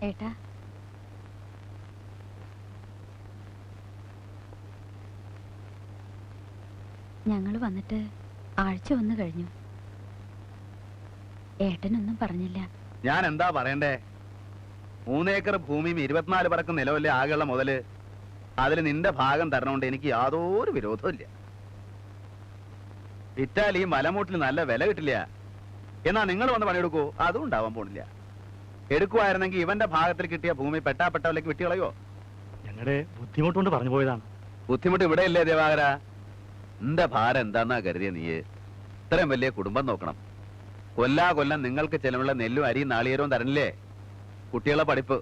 ഏട്ടാ, ഞങ്ങൾ വന്നിട്ട് ആഴ്ച ഒന്ന് കഴിഞ്ഞു. ഏട്ടനൊന്നും പറഞ്ഞില്ല. ഞാൻ എന്താ പറയണ്ടേ? 3 ഏക്കർ ഭൂമിയും 24 പറക്കും നിലവിലെ ആകെയുള്ള മുതല്. അതിൽ നിന്റെ ഭാഗം തരണോണ്ട് എനിക്ക് യാതൊരു വിരോധവും ഇല്ല. വിറ്റാൽ ഈ മലമൂട്ടിൽ നല്ല വില കിട്ടില്ല. എന്നാ നിങ്ങൾ വന്ന് പണിയെടുക്കൂ, അതും ഉണ്ടാവാൻ പോണില്ല. എടുക്കുവായിരുന്നെങ്കിൽ ഇവന്റെ ഭാഗത്തിൽ കിട്ടിയ ഭൂമി പെട്ടാപ്പെട്ടവലേക്ക് വിട്ടുകളയോ? ഞങ്ങളുടെ ബുദ്ധിമുട്ടുകൊണ്ട് പറഞ്ഞു പോയതാണ്. ബുദ്ധിമുട്ട് ഇവിടെ ഇല്ലേ ദേവാകര? എന്റെ ഭാരം എന്താന്നാ കരുതിയ നീ? ഇത്രയും വലിയ കുടുംബം നോക്കണം. കൊല്ലം നിങ്ങൾക്ക് ചെലവുള്ള നെല്ലും അരിയും നാളികേരവും തരണില്ലേ? കുട്ടികളെ പഠിപ്പ്,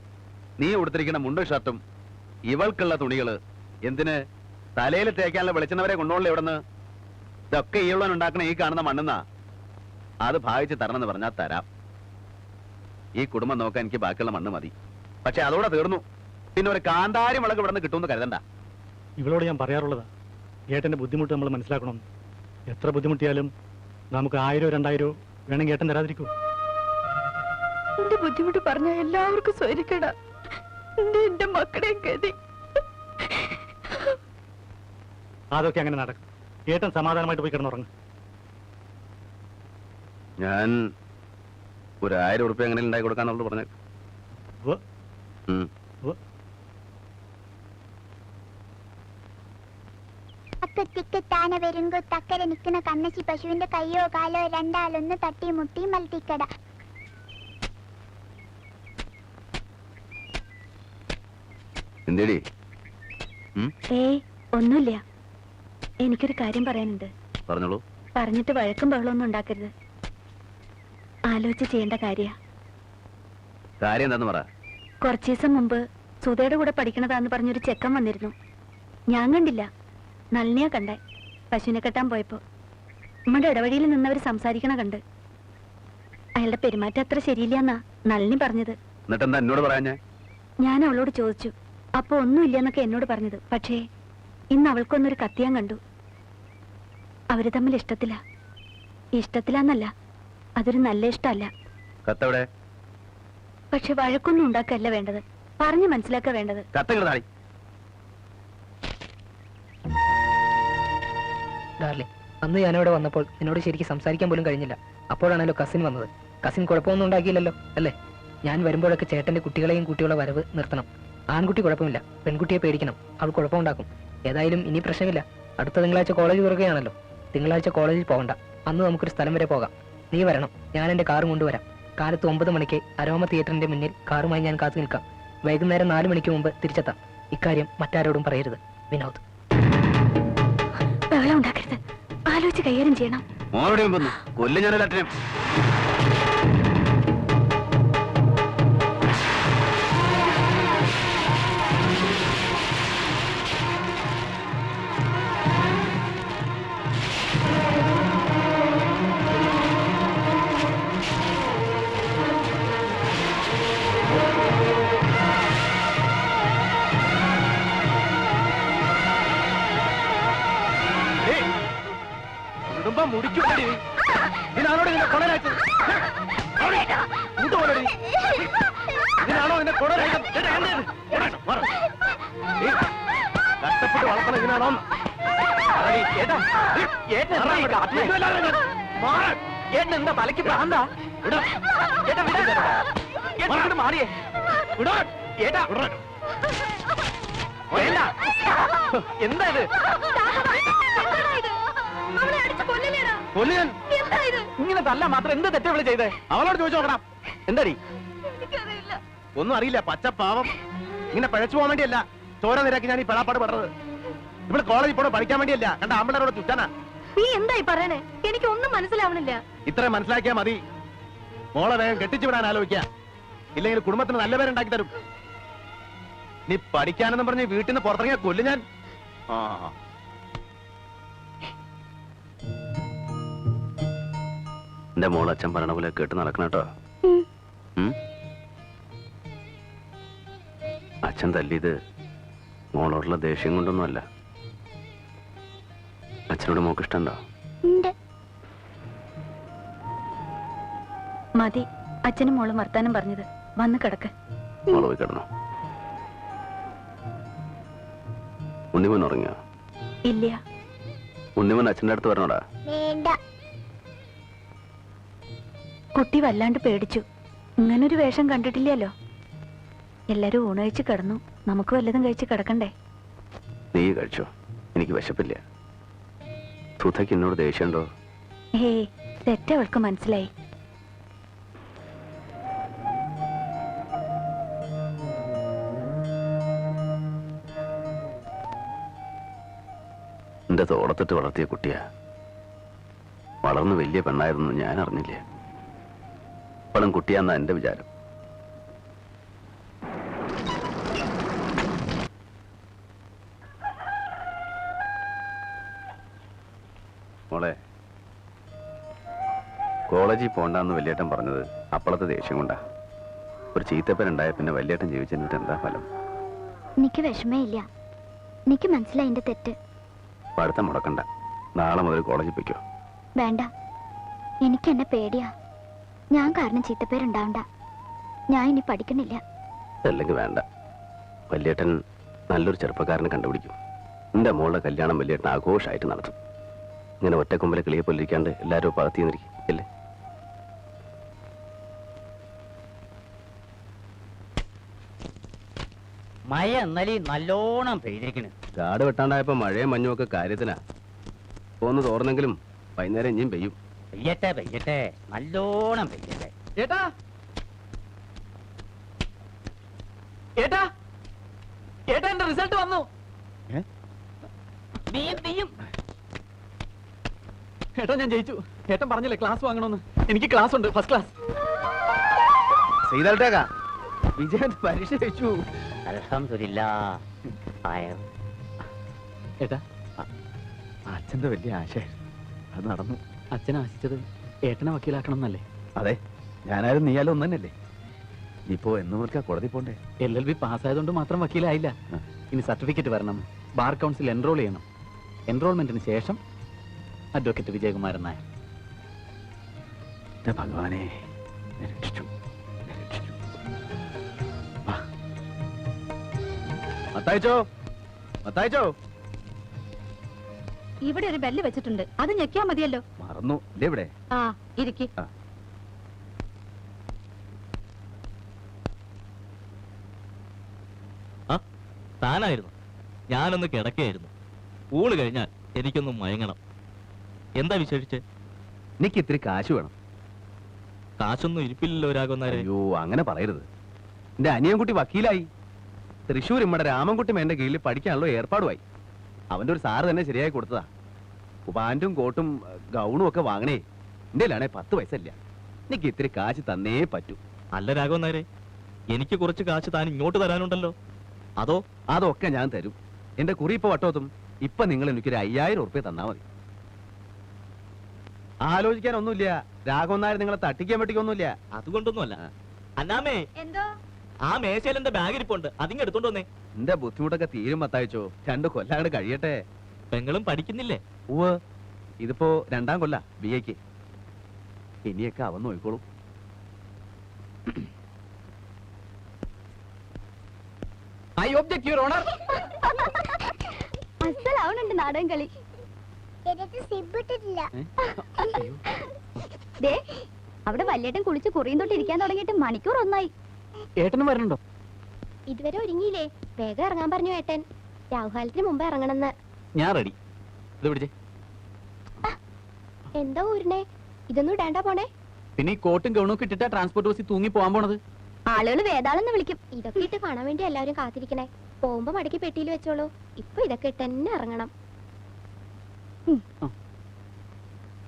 നീ ഉടുത്തിരിക്കുന്ന മുണ്ടും ഷർട്ടും, ഇവൾക്കുള്ള തുണികള്, എന്തിന് തലയിൽ തേക്കാനുള്ള വെളിച്ചെണ്ണവരെ കൊണ്ടുപോകണല്ലോ ഇവിടുന്ന്. ഇതൊക്കെ ഈ ഉള്ളവൻ ഉണ്ടാക്കണ ഈ കാണുന്ന മണ്ണെന്നാ. അത് ഭാവിച്ച് തരണമെന്ന് പറഞ്ഞാൽ തരാം. ഈ കുടുംബം നോക്കാൻ എനിക്ക് ബാക്കിയുള്ള മണ്ണ് മതി. പക്ഷെ അതോടെ തീർന്നു. പിന്നെ ഒരു കാന്താരി മുളക് ഇവിടെ നിന്ന് കിട്ടുമെന്ന് കരുതണ്ട. ഇവളോട് ഞാൻ പറയാറുള്ളതാ, ഏട്ടന്റെ ബുദ്ധിമുട്ട് നമ്മൾ മനസ്സിലാക്കണം. എത്ര ബുദ്ധിമുട്ടിയാലും നമുക്ക് 1000 2000 വേണമെങ്കിൽ ഏട്ടൻ തരാതിരിക്കൂ. എന്റെ ബുദ്ധിമുട്ട് പറഞ്ഞ എല്ലാവർക്കും സ്വരിക്കട. എന്റെ മക്കളെ ഗതി. അതൊക്കെ അങ്ങനെ നടക്കും. ഏട്ടൻ സമാധാനമായിട്ട് പോയി കിടന്നുറങ്ങും. ഞാൻ ഒരു 1000 ഉറുപ്പ്യ എങ്ങനെ ഉണ്ടാക്കി കൊടുക്കാന്നുള്ളത് പറഞ്ഞു. താന വരുമ്പോ തക്കരെ നിൽക്കുന്ന കണ്ണശി പശുവിന്റെ കയ്യോ കാലോ രണ്ടാലൊന്ന് തട്ടി മുട്ടി മലത്തിക്കട. എന്തേടി? ഒന്നുമില്ല. എനിക്കൊരു കാര്യം പറയാനുണ്ട്. പറഞ്ഞോളൂ. പറഞ്ഞിട്ട് വഴക്കും ബഹളമൊന്നും ഉണ്ടാക്കരുത്. ആലോചിച്ച് ചെയ്യേണ്ട കാര്യം എന്താന്ന് പറ. കുറച്ചു ദിവസം മുമ്പ് സുധയുടെ കൂടെ പഠിക്കണതാന്ന് പറഞ്ഞൊരു ചെക്കൻ വന്നിരുന്നു. ഞാൻ കണ്ടില്ല, നളിനിയാ കണ്ടേ. പശുവിനെ കെട്ടാൻ പോയപ്പോ നമ്മുടെ ഇടവഴിയിൽ നിന്നവർ സംസാരിക്കണ കണ്ട്. അയാളുടെ പെരുമാറ്റം അത്ര ശരിയില്ലാന്നാ നളിനി പറഞ്ഞത്. ഞാൻ അവളോട് ചോദിച്ചു. അപ്പൊ ഒന്നുമില്ലെന്നൊക്കെ എന്നോട് പറഞ്ഞത്. പക്ഷേ ഇന്ന് അവൾക്കൊന്നൊരു കത്തിയാൻ കണ്ടു. അവര് തമ്മിൽ ഇഷ്ടത്തിലാന്നല്ല, അതൊരു നല്ല ഇഷ്ടമല്ല. പക്ഷെ വഴക്കൊന്നും ഉണ്ടാക്കല്ല വേണ്ടത്, പറഞ്ഞു മനസ്സിലാക്ക വേണ്ടത്. ഡാർലിംഗ്, അന്ന് ഞാനിവിടെ വന്നപ്പോൾ എന്നോട് ശരിക്കും സംസാരിക്കാൻ പോലും കഴിഞ്ഞില്ല. അപ്പോഴാണല്ലോ കസിൻ വന്നത്. കസിൻ കുഴപ്പമൊന്നും ഉണ്ടാക്കിയില്ലല്ലോ അല്ലേ? ഞാൻ വരുമ്പോഴൊക്കെ ചേട്ടന്റെ കുട്ടികളെയും കുട്ടികളെ വരവ് നിർത്തണം. ആൺകുട്ടി കുഴപ്പമില്ല, പെൺകുട്ടിയെ പേടിക്കണം, അവൾ കുഴപ്പമുണ്ടാക്കും. ഏതായാലും ഇനി പ്രശ്നമില്ല. അടുത്ത തിങ്കളാഴ്ച കോളേജ് തുറക്കുകയാണല്ലോ. തിങ്കളാഴ്ച കോളേജിൽ പോകണ്ട. അന്ന് നമുക്കൊരു സ്ഥലം വരെ പോകാം. നീ വരണം, ഞാൻ എന്റെ കാർ കൊണ്ടുവരാം. കാലത്ത് 9 മണിക്ക് അരോമ തിയേറ്ററിന്റെ മുന്നിൽ കാറുമായി ഞാൻ കാത്തു നിൽക്കാം. വൈകുന്നേരം 4 മണിക്ക് മുമ്പ് തിരിച്ചെത്താം. ഇക്കാര്യം മറ്റാരോടും പറയരുത്. വിനോദ്. ബഹളം ഉണ്ടാക്കരുത്, ആലോചിച്ച് കൈകാര്യം ചെയ്യണം. കഷ്ടപ്പെട്ട് വളർത്തണ ഇതിനാണോ? എന്താ തലയ്ക്ക് പ്രാന്താ? മാറിയേ എന്താ ഇത്? ഇങ്ങനെ തല്ല മാത്രം എന്ത് തെറ്റാ വിളി ചെയ്തേ? അവളോട് ചോദിച്ചു നോക്കണം. എന്താടി? ഒന്നും അറിയില്ല, പച്ചപ്പാവം. ഇങ്ങനെ പഴച്ചു പോകാൻ വേണ്ടിയല്ല ചോര നിരക്കി ഞാൻ ഈ പെടാപ്പാട് പെടുന്നത്. ഇവിടെ കോളേജിൽ പോണോ പഠിക്കാൻ വേണ്ടിയല്ല, കണ്ട ആമ്പിളരോട് ചുറ്റാനാ. നീ എന്തായി പറയണേ? എനിക്ക് ഒന്നും മനസ്സിലാവണില്ല. ഇത്ര മനസ്സിലാക്കിയാ മതി. മോളെ വേഗം കെട്ടിച്ചു വിടാൻ ആലോചിക്കുക, ഇല്ലെങ്കിൽ കുടുംബത്തിന് നല്ല പേരുണ്ടാക്കി തരും. നീ പഠിക്കാനെന്ന് പറഞ്ഞ് വീട്ടിൽ നിന്ന് പുറത്തിറങ്ങിയാ കൊല്ലു ഞാൻ. എന്റെ മോൾ അച്ഛൻ പറയണ പോലെ കേട്ട് നടക്കണം കേട്ടോ. അച്ഛൻ തല്ലിയത് മോളോടുള്ള ദേഷ്യം കൊണ്ടൊന്നുമല്ല. അച്ഛനോട് മോക്ക് ഇഷ്ടണ്ടോ? മതി അച്ഛനും മോളും വർത്താനം പറഞ്ഞത്. വന്ന് കിടക്ക്. മോള് പോയി കിടന്നു. ഉണ്ണിമോൻ ഉറങ്ങിയോ? ഇല്ല. ഉണ്ണിമോൻ അച്ഛൻ്റെ അടുത്ത് വരണോടാ. വേണ്ട. കുട്ടി വല്ലാണ്ട് പേടിച്ചു. ഇങ്ങനൊരു വേഷം കണ്ടിട്ടില്ലല്ലോ. എല്ലാരും ഊണ് കഴിച്ച് കിടന്നു. നമുക്ക് വല്ലതും കഴിച്ച് കിടക്കണ്ടേ? നീ കഴിച്ചോ, എനിക്ക് വിശപ്പില്ല. സുധയ്ക്ക് എന്നോട് ദേഷ്യമുണ്ടോ? ഹേയ്, തെറ്റവൾക്ക് മനസ്സിലായി. എന്റെ തോളത്തിട്ട് വളർത്തിയ കുട്ടിയാ. വളർന്ന് വലിയ പെണ്ണായിരുന്നു ഞാൻ അറിഞ്ഞില്ല. ഇപ്പോഴും കുട്ടിയാന്നാ എന്റെ വിചാരം. മോളെ, കോളേജിൽ പോണ്ടെന്ന് വലിയേട്ടൻ പറഞ്ഞത് അപ്പോഴത്തെ ദേഷ്യം കൊണ്ടാ. ഒരു ചീത്തപ്പനുണ്ടായ പിന്നെ വലിയേട്ടൻ ജീവിച്ചെന്നിട്ട് എന്താ ഫലം? എനിക്ക് വിഷമേ ഇല്ല. എനിക്ക് മനസ്സിലായി എന്റെ തെറ്റ്. പഠിത്തം മുടക്കണ്ട. നാളെ മുതൽ കോളേജിൽ പോയിക്കോ. വേണ്ട, എനിക്ക് എന്നെ പേടിയാ. ഞാൻ കാരണം ചീത്തപ്പേരുണ്ടാവണ്ട. ഞാൻ ഇനി പഠിക്കണില്ല. അല്ലെങ്കിൽ വേണ്ട. വലിയേട്ടൻ നല്ലൊരു ചെറുപ്പക്കാരനെ കണ്ടുപിടിക്കും. എന്റെ മോളുടെ കല്യാണം വലിയേട്ടൻ ആഘോഷമായിട്ട് നടത്തും. ഇങ്ങനെ ഒറ്റക്കൊമ്പലെ കിളിയെ പൊല്ലിരിക്കാണ്ട് എല്ലാവരും പകർത്തിന്നിരിക്കും അല്ലേ? മഴ എന്നാലേ നല്ലോണം പെയ്തിരിക്കണ്. കാട് വെട്ടാണ്ടായപ്പോ മഴയും മഞ്ഞും ഒക്കെ കാര്യത്തിനാ. ഒന്ന് തോർന്നെങ്കിലും വൈകുന്നേരം ഇനിയും പെയ്യും. പെയ്യട്ടെ പെയ്യട്ടെ, നല്ലോണം പെയ്യട്ടെ. ഏട്ടാ, ഏട്ടാ, ഏട്ടാ, എന്റെ റിസൾട്ട് വന്നു. ഏട്ടാ, ഞാൻ ജയിച്ചു. ഏട്ടൻ പറഞ്ഞില്ലേ ക്ലാസ് വാങ്ങണമെന്ന്. എനിക്ക് ക്ലാസ് ഉണ്ട്, ഫസ്റ്റ് ക്ലാസ്. ചെയ്തേക്കാ വിജയൻ പരീക്ഷ ജയിച്ചു. അൽഹംദുലില്ലാഹ്. ഏട്ടാ, അച്ഛന്റെ വലിയ ആശയായിരുന്നു. അത് നടന്നു. അച്ഛൻ ആശിച്ചത് ഏട്ടനെ വക്കീലാക്കണം എന്നല്ലേ? അതെ, ഞാനായാലും നീയാലും ഒന്നു തന്നെയല്ലേ. ഇപ്പോ എന്ന് മുതൽക്കാ കോടതി പോണ്ടേ? LLB പാസ്സായതുകൊണ്ട് മാത്രം വക്കീലായില്ല. ഇനി സർട്ടിഫിക്കറ്റ് വരണം, ബാർ കൗൺസിൽ എൻറോൾ ചെയ്യണം. എൻറോൾമെന്റിന് ശേഷം അഡ്വക്കേറ്റ് വിജയകുമാരൻ നായർ. എന്റെ ഭഗവാനെ, രക്ഷിച്ചു. മത്തായിച്ചോ, മത്തായിച്ചോ, ഇവിടെ ഒരു ബെല്ല് വെച്ചിട്ടുണ്ട്, അത് ഞെക്കിയാ മതിയല്ലോ. മറന്നു. ഇതെവിടെ? ആ, ഇരിക്ക്. താനായിരുന്നു. ഞാനൊന്ന് കിടക്കുകയായിരുന്നു. ഊണ് കഴിഞ്ഞാൽ എനിക്കൊന്ന് മയങ്ങണം. എന്താ വിശേഷിച്ച്? എനിക്ക് ഇത്തിരി കാശ് വേണം. കാശൊന്നും ഇരിപ്പില്ലല്ലോ രാഘവന്നാരെ. അയ്യോ, അങ്ങനെ പറയരുത്. എന്റെ അനിയൻകുട്ടി വക്കീലായി. തൃശ്ശൂർ ഇമ്മടെ രാമൻകുട്ടി എന്റെ കീഴിൽ പഠിക്കാനുള്ള ഏർപ്പാടുമായി. അവന്റെ ഒരു സാറ് തന്നെ ശരിയായി കൊടുത്തതാ. പാൻറ്റും കോട്ടും ഗൗണും ഒക്കെ വാങ്ങണേ. എന്റെ കയ്യിലാണെ 10 പൈസ ഇല്ല. എനിക്ക് ഇത്തിരി കാശ് തന്നേ പറ്റൂ. അല്ല രാഘവന്നാരെ, എനിക്ക് കുറച്ച് കാശ് താൻ ഇങ്ങോട്ട് തരാനുണ്ടല്ലോ. അതോ? അതൊക്കെ ഞാൻ തരും. എന്റെ കുറി ഇപ്പൊ വട്ടോത്തും. ഇപ്പൊ നിങ്ങൾ എനിക്കൊരു 5000 ഉറുപ്പ്യ തന്നാ മതി. ആലോചിക്കാനൊന്നുമില്ല. രാഘവൻ നായർ നിങ്ങളെ തട്ടിക്കാൻ പറ്റിക്കൊന്നുമില്ല. അതുകൊണ്ടൊന്നുമല്ല. അന്നാമേ, എന്തോ? ആ മേശയിൽ എന്റെ ബാഗ് ഇരിപ്പുണ്ട്, അതിങ്ങ് എടുത്തോണ്ട് വന്നേ. എന്റെ ബുദ്ധിമുട്ടൊക്കെ തീരും മത്തായിച്ചോ. 2 കൊല്ലം കഴിയട്ടെ. പെങ്ങളും പഠിക്കുന്നില്ലേ? ഉവ്വ്, ഇതിപ്പോ 2ാം കൊല്ല BA-ക്ക്. ഇനിയൊക്കെ അവൻ നോയിക്കോളും. I object your honour. അസലാവുന്നുണ്ട് നാടൻ കളി. സിബിട്ടിട്ടില്ല. ദേ, അവിടെ വല്യേട്ടൻ കുളിച്ച് കുറിയും തൊട്ട് ഇരിക്കാൻ തുടങ്ങിയിട്ട് മണിക്കൂർ ഒന്നായി. ഏട്ടനും വരണുണ്ടോ? ഇതുവരെ ഒരുങ്ങിയില്ലേ? വേഗം ഇറങ്ങാൻ പറഞ്ഞു ഏട്ടൻ. രാഹുകാലത്തിന് മുമ്പ് ഇറങ്ങണമെന്ന്. ഞാൻ റെഡി. ഇത് പിടിച്ചേ. എന്താ ഊരിനെ? ഇതൊന്നും ഇടാണ്ടാ പോണേ. പിന്നെ ഈ കോട്ടും ഗൗണൊക്കെ ഇട്ടിട്ടാ ട്രാൻസ്പോർട്ട് ബസ്സിൽ തൂങ്ങി പോകാൻ പോണത്. ആളുകൾ വേതാളെന്ന് വിളിക്കും. ഇതൊക്കെ ഇട്ട് കാണാൻ വേണ്ടി എല്ലാവരും കാത്തിരിക്കണേ. പോകുമ്പോ മടക്കി പെട്ടിയിൽ വെച്ചോളൂ. ഇപ്പൊ ഇതൊക്കെ ഇട്ട് തന്നെ ഇറങ്ങണം.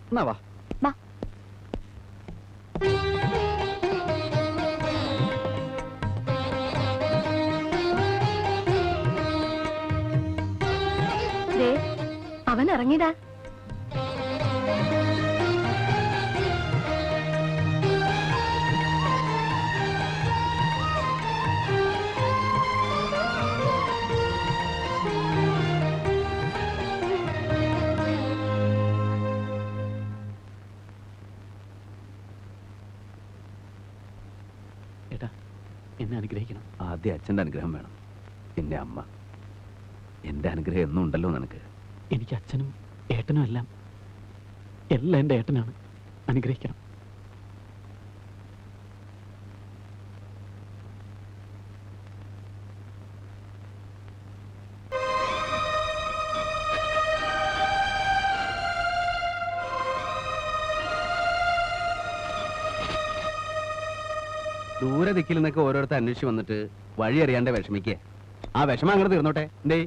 എന്നാ വാ. വാ. ദേ, അവൻ ഇറങ്ങിയതാ. ഏട്ടാ, എന്നെ അനുഗ്രഹിക്കണം. ആദ്യം അച്ഛൻ്റെ അനുഗ്രഹം വേണം, പിന്നെ അമ്മ. എൻ്റെ അനുഗ്രഹം എന്നും ഉണ്ടല്ലോ നിനക്ക്. എനിക്ക് അച്ഛനും ഏട്ടനും എല്ലാം എൻ്റെ ഏട്ടനാണ്. അനുഗ്രഹിക്കണം. ദൂരെ ദിക്കിൽ നിന്നൊക്കെ ഓരോരുത്തർ അന്വേഷിച്ച് വന്നിട്ട് വഴി അറിയാണ്ട് വിഷമിക്കുക. ആ വിഷമം അങ്ങനെ തീർന്നോട്ടെ. എന്തേ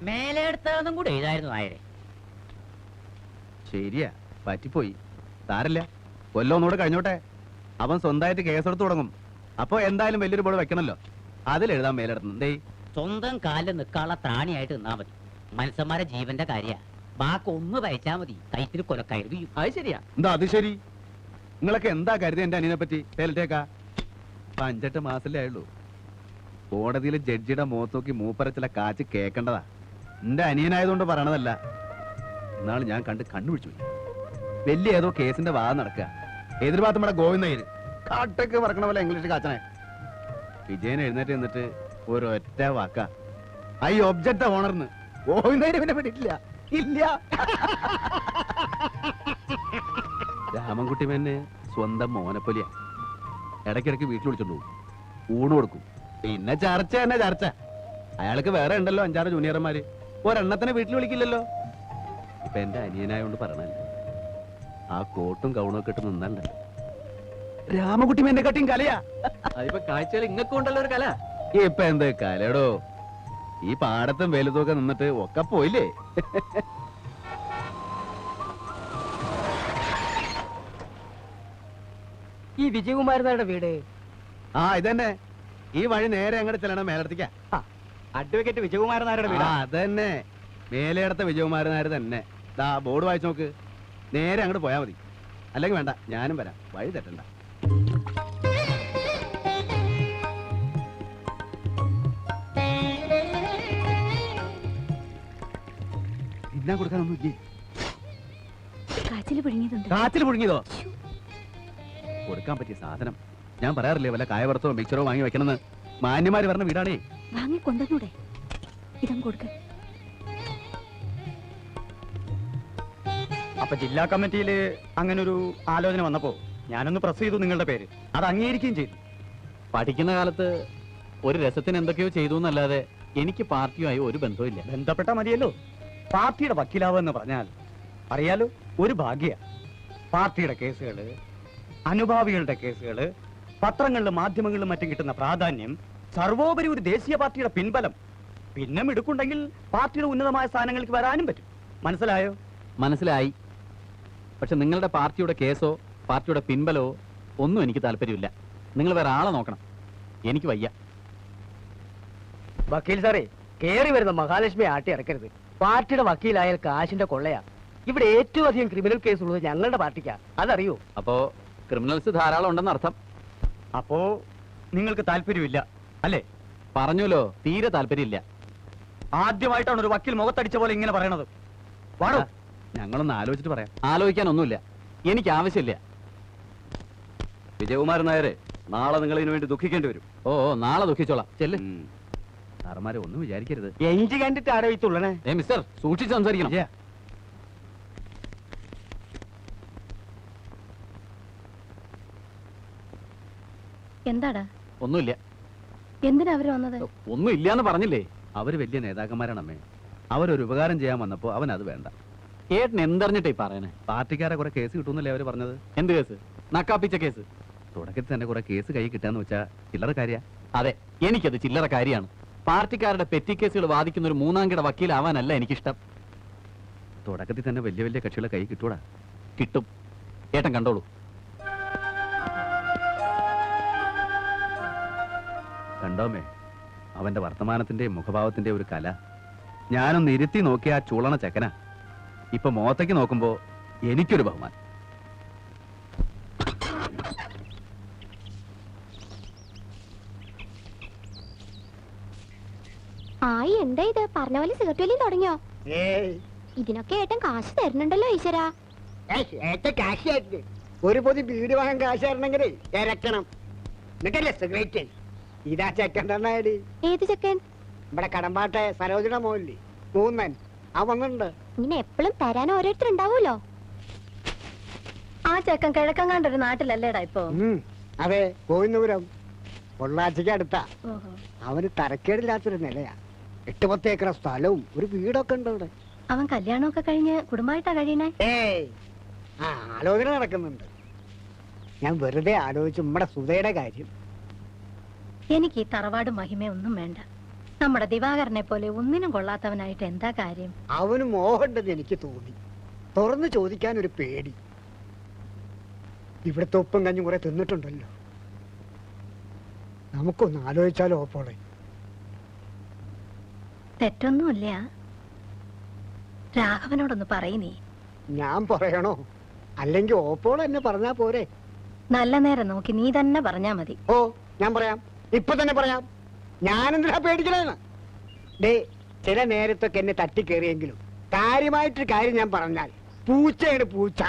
മേലെടുത്തതും കൂടെ എഴുതായിരുന്നു നായരെ. ശരിയാ, പറ്റിപ്പോയി. സാരല്ല, കൊല്ലം ഒന്നുകൂടെ കഴിഞ്ഞോട്ടെ. അവൻ സ്വന്തമായിട്ട് കേസെടുത്ത് തുടങ്ങും. അപ്പൊ എന്തായാലും വലിയൊരു ബോർഡ് വെക്കണല്ലോ, അതിലെഴുതാൻ മേലെടുത്തു. എന്തേ സ്വന്തം കാലിൽ നിൽക്കാനുള്ള ത്രാണിയായിട്ട് നിന്നാ മതി. മനുഷ്യന്മാരെ ജീവന്റെ കാര്യ. ബാക്കി ഒന്ന് വരച്ചാ മതി, കൈത്തിന് കൊലക്കയറി. അത് ശരിയാ. എന്താ അത് ശരി? നിങ്ങളൊക്കെ എന്താ കരുതി എന്റെ അനിയനെ പറ്റി? പേലിട്ടേക്കാ 5-8 മാസല്ലേ ആയുള്ളൂ. കോടതിയിൽ ജഡ്ജിയുടെ മുഖത്ത് നോക്കി മൂപ്പരച്ചില കാച്ച് കേൾക്കേണ്ടതാ. എന്റെ അനിയനായതുകൊണ്ട് പറയണതല്ല. എന്നാൾ ഞാൻ കണ്ട് കണ്ണുപിടിച്ചു പോയി. വലിയ ഏതോ കേസിന്റെ വാദം നടക്കുക. എതിർഭാഗത്ത് നമ്മുടെ ഗോവിന്ദയ്യര് കാട്ടൊക്കെ പറക്കണ പോലെ ഇംഗ്ലീഷ് കാച്ചനെ. വിജയൻ എഴുന്നേറ്റ് നിന്നിട്ട് ഒരൊറ്റ വാക്ക, ഐ ഒബ്ജക്ട് ദ ഓണർന്ന്. ഗോവിന്ദയ്യര് പിന്നെ പെട്ടിട്ടില്ല. ഇല്ല. രാമൻകുട്ടി മേനെ സ്വന്തം മോനെപ്പോലെയാ. ഇടയ്ക്കിടയ്ക്ക് വീട്ടിൽ വിളിച്ചോണ്ട് പോകും, ഊണ് കൊടുക്കും. പിന്നെ ചർച്ച തന്നെ ചർച്ച. അയാൾക്ക് വേറെ ഉണ്ടല്ലോ 5-6 ജൂനിയർമാര്. ഒരെണ്ണത്തിനെ വീട്ടിൽ വിളിക്കില്ലല്ലോ. ഇപ്പൊ എന്റെ അനിയനായോണ്ട് പറഞ്ഞല്ല, ആ കോട്ടും കൗണും ഒക്കെ ഇട്ട് നിന്നല്ല. രാമൻകുട്ടി മേന്റെ കട്ടിയും കലയാ. അതിപ്പോ കാഴ്ചകൾ ഇങ്ങക്കുണ്ടല്ലോ ഒരു കല. ഇപ്പൊ എന്ത് കലടോ? ഈ പാടത്തും വെലുതൊക്കെ നിന്നിട്ട് ഒക്കെ പോയില്ലേ. ഈ വിജയകുമാരനാരുടെ വീട്? ആ ഇതന്നെ. ഈ വഴി നേരെ അങ്ങോട്ട് ചെല്ലണം, മേലടത്തേക്കാ. അഡ്വക്കേറ്റ് വിജയകുമാരൻ നായരുടെ വീട്. അതന്നെ, മേലേടത്തെ വിജയകുമാരൻ നായർ തന്നെ. ദാ ബോർഡ് വായിച്ചു നോക്ക്. നേരെ അങ്ങോട്ട് പോയാ മതി. അല്ലെങ്കിൽ വേണ്ട, ഞാനും വരാം. വഴി തെറ്റണ്ട. എന്നാ കൊടുക്കാനൊന്നും ഇല്ലേ? കാച്ചില് പിഴുങ്ങിയതുണ്ട്. കാച്ചിൽ പുഴുങ്ങിയതോ? കൊടുക്കാൻ പറ്റിയ സാധനം. ഞാൻ പറയാറില്ലേ വല്ല കായവറുത്തോ മിക്സറോ വാങ്ങി വെക്കണമെന്ന്. മാന്യമാര് പറഞ്ഞ വീടാണേ. വാങ്ങി കൊണ്ടുവന്നൂടെ? ഇതം കൊടുക്ക. അപ്പൊ ജില്ലാ കമ്മിറ്റിയിൽ അങ്ങനെ ഒരു ആലോചന വന്നപ്പോ ഞാനൊന്ന് പ്രസ് ചെയ്തു നിങ്ങളുടെ പേര്. അത് അംഗീകരിക്കുകയും ചെയ്തു. പഠിക്കുന്ന കാലത്ത് ഒരു രസത്തിന് എന്തൊക്കെയോ ചെയ്തു എന്നല്ലാതെ എനിക്ക് പാർട്ടിയുമായി ഒരു ബന്ധവുമില്ല. ബന്ധപ്പെട്ട മതിയല്ലോ. പാർട്ടിയുടെ വക്കീലാവെന്ന് പറഞ്ഞാൽ അറിയാലോ, ഒരു ഭാഗ്യ. പാർട്ടിയുടെ കേസുകള്, അനുഭാവികളുടെ കേസുകള്, പത്രങ്ങളിലും മാധ്യമങ്ങളിലും മറ്റും കിട്ടുന്ന പ്രാധാന്യം, സർവോപരി ഒരു ദേശീയ പാർട്ടിയുടെ പിൻബലം, പിന്നെ മിടുക്കുണ്ടെങ്കിൽ പാർട്ടിയുടെ ഉന്നതമായ സ്ഥാനങ്ങൾക്ക് വരാനും പറ്റും. മനസ്സിലായോ? മനസ്സിലായി. പക്ഷെ നിങ്ങളുടെ പാർട്ടിയുടെ കേസോ പാർട്ടിയുടെ പിൻബലമോ ഒന്നും എനിക്ക് താല്പര്യമില്ല. നിങ്ങൾ വേറെ ആളെ നോക്കണം. എനിക്ക് വയ്യ. വക്കീൽ സാറേ, കേറി വരുന്ന മഹാലക്ഷ്മി ആട്ടി ഇറക്കരുത്. പാർട്ടിയുടെ വക്കീലായാൽ കാശിന്റെ കൊള്ളയാ. ഇവിടെ ഏറ്റവും അധികം ക്രിമിനൽ കേസ് ഉള്ളത് ഞങ്ങളുടെ പാർട്ടിക്കാ. അതറിയോ? അപ്പോ ക്രിമിനൽസ് ധാരാളം ഉണ്ടെന്ന് അർത്ഥം. അപ്പോ നിങ്ങൾക്ക് താല്പര്യമില്ല അല്ലേ? പറഞ്ഞല്ലോ, തീരെ താല്പര്യമില്ല. ആദ്യമായിട്ടാണ് ഒരു വക്കീൽ മുഖത്തടിച്ച പോലെ ഇങ്ങനെ പറയണത്. വാടോ. ഞങ്ങളൊന്ന് ആലോചിച്ചിട്ട് പറയാം. ആലോചിക്കാനൊന്നുമില്ല, എനിക്ക് ആവശ്യമില്ല. വിജയകുമാരൻ നായരെ, നാളെ നിങ്ങൾ ഇതിനു വേണ്ടി ദുഃഖിക്കേണ്ടി വരും. ഓ, നാളെ ദുഃഖിച്ചോളാം. ചെല്ല്. സാറന്മാരെ ഒന്നും വിചാരിക്കരുത്. എഞ്ചി കണ്ടിട്ട് ആരോഗ്യത്തുള്ളണേ. മിസ്റ്റർ, സൂക്ഷിച്ച് സംസാരിക്കണം. എന്താടാ? ഒന്നുമില്ല. എന്തിനാ അവര് വന്നത്? ഒന്നും ഇല്ലാന്ന് പറഞ്ഞില്ലേ? അവര് വലിയ നേതാക്കന്മാരാണ് അമ്മേ. അവരൊരു ഉപകാരം ചെയ്യാൻ വന്നപ്പോ അവൻ അത് വേണ്ട. ഏട്ടൻ എന്തറിഞ്ഞിട്ടേ പറയണേ? പാർട്ടിക്കാരെ കുറെ കേസ് കിട്ടുന്നല്ലേ അവര് പറഞ്ഞത്. എന്ത് കേസ്? നക്കാപ്പിച്ച കേസ്. തുടക്കത്തിൽ തന്നെ കുറെ കേസ് കൈ കിട്ടാന്ന് വെച്ചാ ചില്ലറ കാര്യ. അതെ, എനിക്കത് ചില്ലറ കാര്യമാണ്. പാർട്ടിക്കാരുടെ പെറ്റി കേസുകൾ വാദിക്കുന്ന ഒരു മൂന്നാംകിട വക്കീലാവാനല്ല എനിക്കിഷ്ടം. തുടക്കത്തിൽ തന്നെ വലിയ വലിയ കക്ഷികളെ കൈ കിട്ടൂടാ. കിട്ടും. ഏട്ടൻ കണ്ടോളൂ. കണ്ടോമേ, അവന്റെ വർത്തമാനത്തിന്റെ മുഖഭാവത്തിന്റെ ഒരു കല. ഞാനൊന്ന് ഇരുത്തി നോക്കിയ ആ ചൂളണ ചെക്കനാ. ഇപ്പൊ മുഖത്തേക്ക് നോക്കുമ്പോ എനിക്കൊരു ബഹുമാനം. ആയി എന്താ ഇത്? പറഞ്ഞ പോലെ സിഗരറ്റ് വലിയും തുടങ്ങിയോ? ഇതിനൊക്കെ ഏട്ടൻ കാശ് തരുന്നുണ്ടല്ലോ ഈശ്വരാ. ഒരു പൊതി ബീഡി വാങ്ങാൻ കാശ് തരണമെങ്കിലേ ഇറക്കണം. എന്നിട്ടല്ലേ സിഗരറ്റ്. ഇതാ ചെക്കണ്ടെന്നാടി. ഏത് ചെക്കൻ? ഇവിടെ കടമ്പാട്ടെ സരോജന മോഹൻലി മൂന്നൻ ആ വന്നിട്ടുണ്ട്. ഇങ്ങനെ എപ്പോഴും തരാൻ ഓരോരുത്തരുണ്ടാവൂലോ. ആ ചെക്കൻ കിഴക്കങ്ങാണ്ടൊരു നാട്ടിലല്ലേടാ ഇപ്പൊ? അതെ, ഗോവിന്ദപുരം പൊള്ളാച്ചിക്ക് അടുത്താ. അവന് തരക്കേടില്ലാത്തൊരു നിലയാ. 8-10 ഏക്കർ സ്ഥലവും ഒരു വീടൊക്കെ ഉണ്ട് അവിടെ. അവൻ കല്യാണമൊക്കെ കഴിഞ്ഞ് കുടുംബമായിട്ടാ കഴിയണേ? ആലോചന നടക്കുന്നുണ്ട്. ഞാൻ വെറുതെ ആലോചിച്ചു നമ്മുടെ സുധയുടെ കാര്യം. എനിക്ക് ഈ തറവാട് മഹിമയൊന്നും വേണ്ട. നമ്മുടെ ദിവാകരനെ പോലെ ഒന്നിനും കൊള്ളാത്തവനായിട്ട് എന്താ കാര്യം? അവന് മോഹമുണ്ടെന്ന് എനിക്ക് തോന്നി. തുറന്നു ചോദിക്കാൻ ഒരു പേടി. ഇവിടുത്തെ ഉപ്പും കഞ്ഞും കുറെ തിന്നിട്ടുണ്ടല്ലോ. നമുക്കൊന്ന് ആലോചിച്ചാലോ ഓപ്പോളെ? തെറ്റൊന്നുമില്ല. രാഘവനോടൊന്ന് പറയുന്നേ. ഞാൻ പറയണോ? അല്ലെങ്കിൽ ഓപ്പോൾ എന്നെ പറഞ്ഞാ പോരെ? നല്ല നേരം നോക്കി നീ തന്നെ പറഞ്ഞാ മതി. ഓ, ഞാൻ പറയാം, ഇപ്പൊ തന്നെ പറയാം. ഞാനെന്തിനാ പേടിക്കണേന്ന്? ഡേ, ചില നേരത്തൊക്കെ എന്നെ തട്ടിക്കേറിയെങ്കിലും കാര്യമായിട്ടൊരു കാര്യം ഞാൻ പറഞ്ഞാൽ പൂച്ചയാണ് പൂച്ച.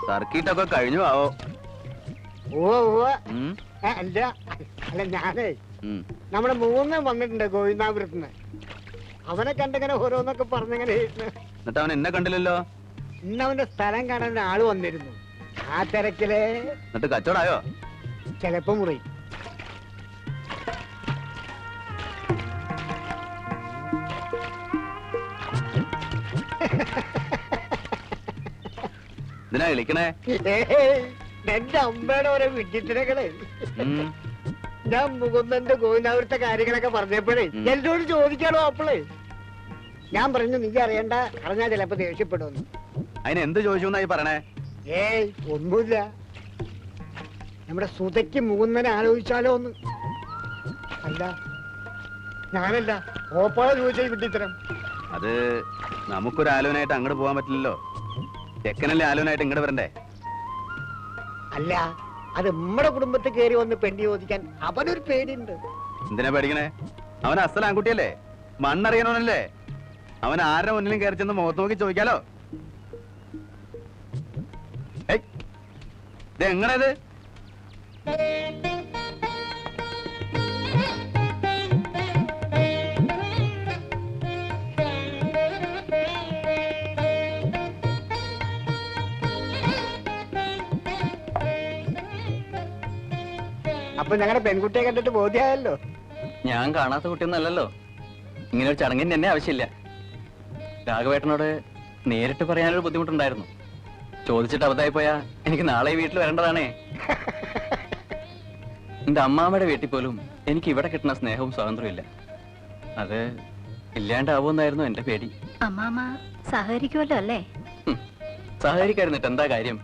സർക്കിട്ടൊക്കെ കഴിഞ്ഞു ആവോ? അല്ല അല്ല, ഞാനേ നമ്മുടെ മൂന്നും വന്നിട്ടുണ്ട് ഗോവിന്ദാപുരത്തുനിന്ന്. അവനെ കണ്ടിങ്ങനെ ഓരോന്നൊക്കെ പറഞ്ഞങ്ങനെ. എന്നിട്ട് അവൻ എന്നെ കണ്ടില്ലല്ലോ. ഇന്ന് അവന്റെ സ്ഥലം കാണാൻ ആള് വന്നിരുന്നു. ആ തിരക്കില് എന്നിട്ട് കച്ചവടായോ? ചിലപ്പോ മുറി. ഇതിനാ വിളിക്കണേ? എന്റെ അമ്മയുടെ ഓരോ വിഡിത്തരങ്ങളെ. ഞാൻ മുകുന്ദന്റെ ഗോവിന്ദാപുരത്തെ കാര്യങ്ങളൊക്കെ പറഞ്ഞപ്പോഴേ എന്നോട് ചോദിക്കാണോ അപ്പോളേ? ഞാൻ പറഞ്ഞു നീ അറിയണ്ട, അറിഞ്ഞാ ചിലപ്പോ ദേഷ്യപ്പെടുമെന്ന്. അതിന് എന്ത് ചോദിച്ചു പറയണേ? ഏയ് ഒന്നുമില്ല. നമ്മുടെ സുതയ്ക്ക് മുകുന്ദനെ ആലോചിച്ചാലോ ഒന്ന്. അല്ല, ഞാനല്ല, ഓപ്പോളെ ചോദിച്ച വിഡിത്തരം. അത് നമുക്കൊരു ആലോചനയായിട്ട് അങ്ങോട്ട് പോകാൻ പറ്റില്ലല്ലോ. ചെക്കനല്ലേ ആലോചനയായിട്ട് ഇങ്ങോട്ട് വരണ്ടേ? അല്ല, അത് നമ്മുടെ കുടുംബത്തിൽ കയറി വന്ന് പെണ്ണി ചോദിക്കാൻ അവനൊരു പേടിയുണ്ട്. എന്തിനാ പേടിക്കണേ? അവൻ അസൽ ആൺകുട്ടിയല്ലേ, മണ്ണറിയണവനല്ലേ. അവൻ ആരുടെ മുന്നിലും കയറി ചെന്ന് മുഖത്ത് നോക്കി ചോദിക്കാലോ. ഇത് എങ്ങനത്? അപ്പൊ ഞങ്ങളുടെ പെൺകുട്ടിയെ കണ്ടിട്ട് ബോധ്യമായല്ലോ. ഞാൻ കാണാത്ത കുട്ടിയൊന്നല്ലല്ലോ. ഇങ്ങനെ ഒരു ചടങ്ങിന് എന്നെ ആവശ്യമില്ല. രാഘവേട്ടനോട് നേരിട്ട് പറയാനൊരു ബുദ്ധിമുട്ടുണ്ടായിരുന്നു. ചോദിച്ചിട്ട് അബദ്ധമായി പോയാ എനിക്ക് നാളെ വീട്ടിൽ വരേണ്ടതാണേ. എന്റെ അമ്മാമ്മയുടെ വീട്ടിൽ പോലും എനിക്ക് ഇവിടെ കിട്ടുന്ന സ്നേഹവും സ്വാതന്ത്ര്യവും ഇല്ല. അത് ഇല്ലാണ്ടാവുമെന്നായിരുന്നു എന്റെ പേടി. അമ്മാമ സഹകരിക്കുമല്ലോ അല്ലേ? സഹകരിക്കായിരുന്നിട്ട് എന്താ കാര്യം?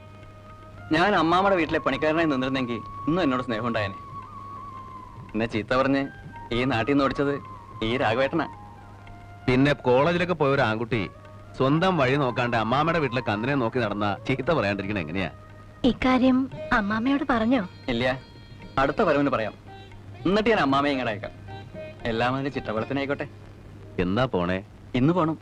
ഞാൻ അമ്മാമ്മയുടെ വീട്ടിലെ പണിക്കാരനായി നിന്നിരുന്നെങ്കിൽ ഇന്നും എന്നോട് സ്നേഹം ഉണ്ടായേനെ. എന്നെ ചീത്ത പറഞ്ഞ് ഈ നാട്ടിൽ നിന്ന് ഓടിച്ചത് ഈ രാഘവേട്ടനാ. പിന്നെ കോളേജിലൊക്കെ പോയ ഒരു ആൺകുട്ടി സ്വന്തം വഴി നോക്കാണ്ട് അമ്മാമ്മയുടെ വീട്ടിലെ കന്നിനെ നോക്കി നടന്ന ചീത്ത പറയാണ്ടിരിക്കണ എങ്ങനെയാ? ഇക്കാര്യം അമ്മാമ്മയോട് പറഞ്ഞോ? ഇല്ല, അടുത്ത വരവിന് പറയാം. എന്നിട്ട് ഞാൻ അമ്മാമ്മയെ ഇങ്ങോട്ട് അയക്കാം. എല്ലാം അതിന് ചിട്ടവളത്തിനായിക്കോട്ടെ. എന്നാ പോണേ? ഇന്ന് പോണം.